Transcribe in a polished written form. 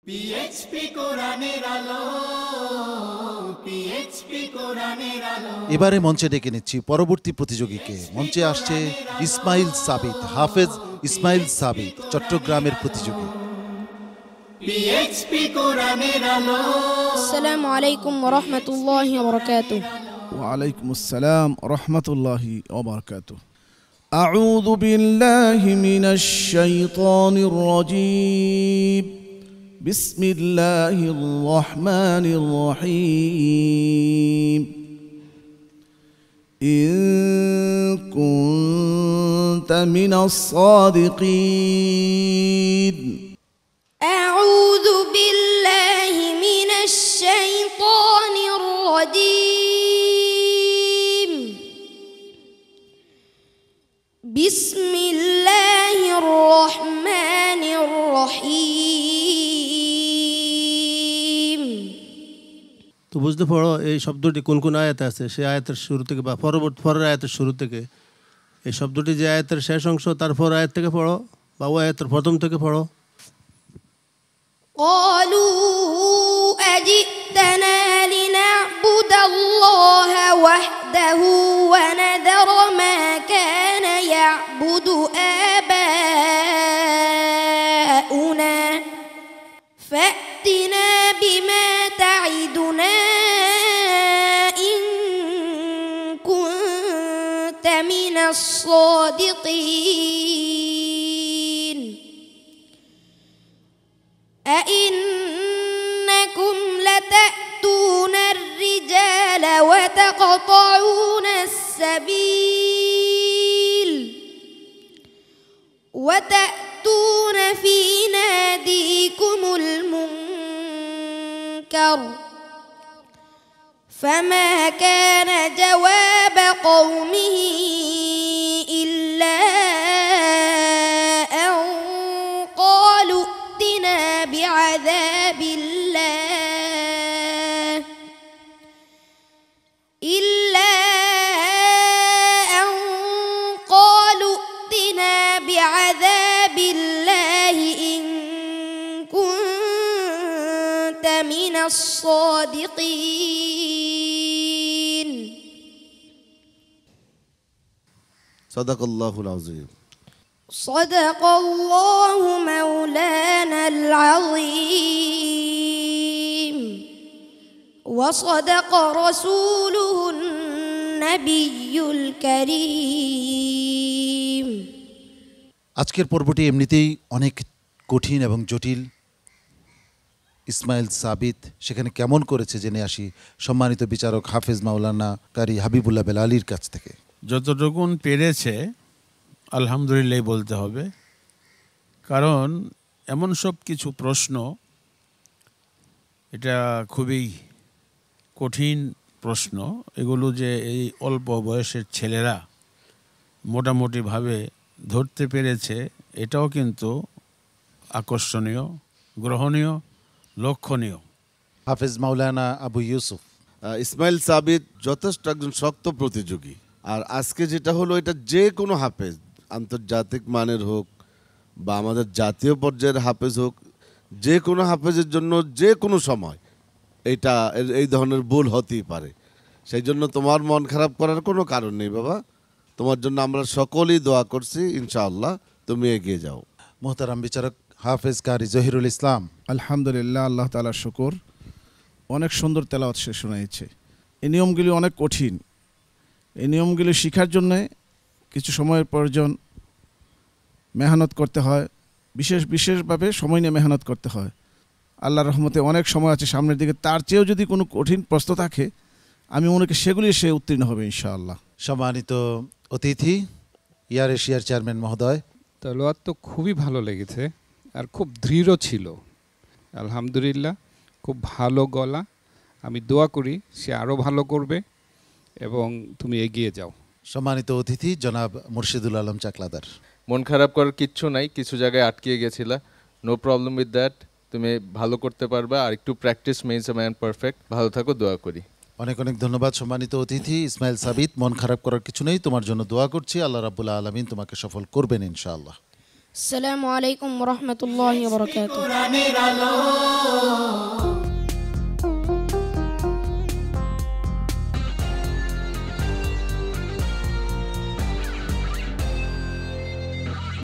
PHP কোরআনের আলো, PHP কোরআনের আলো। এবারে মঞ্চে ডেকে নিচ্ছি পরবর্তী প্রতিযোগীকে। মঞ্চে আসছে ইসমাইল সাবিত, হাফেজ ইসমাইল সাবিত, চট্টগ্রামের প্রতিযোগী। পিএইচপি কোরআনের আলো। আসসালামু আলাইকুম ওয়া রাহমাতুল্লাহি ওয়া বারাকাতুহু। ওয়া আলাইকুমুস সালাম ওয়া রাহমাতুল্লাহি ওয়া বারাকাতুহু। আউযু বিল্লাহি মিনাশ শাইতানির রাজীম। বিসমিল্লাহির রহমানির রহিম। ইন কুনতা মিনাস সাদিকিন। أعوذ بالله من الشيطان الرجيم. بسم الله الرحمن الرحيم. তো বুঝতে পারো এই শব্দটি কোন কোন আয়াতে আছে, সেই আয়াতের শুরু থেকে বা পরের আয়াতের শুরু থেকে এই শব্দটি যে আয়াতের শেষ অংশ তারপর আয়াত থেকে পড়ো বা ওই আয়াতের প্রথম থেকে পড়ো। قالوا أجئتنا لنعبد الله وحده ونذر ما كان يعبد آباؤنا فأتنا بما تعدنا إن كنت من الصادقين. أئنكم لتأتون الرجال وتقطعون السبيل وتأتون في ناديكم المنكر فما كان جواب قومه إلا أن قالوا ائتنا بعذاب الله إن كنت من الصادقين. সাদাকাল্লাহুল আযীম। صدق الله مولانا العظيم وصدق رسوله النبي الكريم. আজকের পর্বটি এমনিতেই অনেক কঠিন এবং জটিল। ইসমাইল সাবিত সেখানে কেমন করেছে জেনে আসি সম্মানিত বিচারক হাফেজ মাওলানা কারি হাবিবুল্লাহ বেলালীর কাছ থেকে। যতটুকুন পেরেছে আলহামদুলিল্লাহ বলতে হবে, কারণ এমন সব কিছু প্রশ্ন, এটা খুবই কঠিন প্রশ্ন, এগুলো যে এই অল্প বয়সের ছেলেরা মোটামুটিভাবে ধরতে পেরেছে, এটাও কিন্তু আকর্ষণীয়, গ্রহণীয়, লক্ষণীয়। হাফেজ মাওলানা আবু ইউসুফ। ইসমাইল সাবিত যথেষ্ট একজন শক্ত প্রতিযোগী। আর আজকে যেটা হলো, এটা যে কোনো হাফেজ, আন্তর্জাতিক মানের হোক বা আমাদের জাতীয় পর্যায়ের হাফেজ হোক, যে কোনো হাফেজের জন্য যে কোনো সময় এটা এই ধরনের ভুল হতেই পারে। সেই জন্য তোমার মন খারাপ করার কোনো কারণ নেই বাবা। তোমার জন্য আমরা সকলেই দোয়া করছি, ইনশাআল্লাহ তুমি এগিয়ে যাও। মোহতারাম বিচারক হাফেজ কারি জহিরুল ইসলাম। আলহামদুলিল্লাহ, আল্লাহ তাআলার শুকর, অনেক সুন্দর তেলাওয়াত সে শোনাইছে। এই নিয়মগুলি অনেক কঠিন। এই নিয়মগুলি শেখার জন্য কিছু সময়ের প্রয়োজন, মেহনত করতে হয়, বিশেষভাবে সময় নিয়ে মেহনত করতে হয়। আল্লাহর রহমতে অনেক সময় আছে সামনের দিকে, তার চেয়েও যদি কোনো কঠিন প্রশ্ন থাকে আমি মনে করি সেগুলি সে উত্তীর্ণ হবে ইনশাআল্লাহ। সম্মানিত অতিথি এয়ার এশিয়ার চেয়ারম্যান মহোদয়। তেলাওয়াত তো খুবই ভালো লেগেছে আর খুব দৃঢ় ছিল। আলহামদুলিল্লাহ, খুব ভালো গলা। আমি দোয়া করি সে আরও ভালো করবে এবং তুমি এগিয়ে যাও। সম্মানিত অতিথি জনাব মুর্শিদুল আলম চাকলাদার। মন খারাপ করার কিচ্ছু নাই, কিছু জায়গায় আটকে গেছিলা, নো প্রবলেম উইথ দ্যাট, তুমি ভালো করতে পারবা। আর একটু practice makes a man perfect. ভালো থাকো, দোয়া করি। অনেক অনেক ধন্যবাদ সম্মানিত অতিথি ইসমাইল সাবিত। মন খারাপ করার কিছু নেই, তোমার জন্য দোয়া করছি, আল্লাহ রাব্বুল আলামিন তোমাকে সফল করবেন ইনশাআল্লাহ। আসসালামু আলাইকুম ওয়া রাহমাতুল্লাহি ওয়া বারাকাতুহু।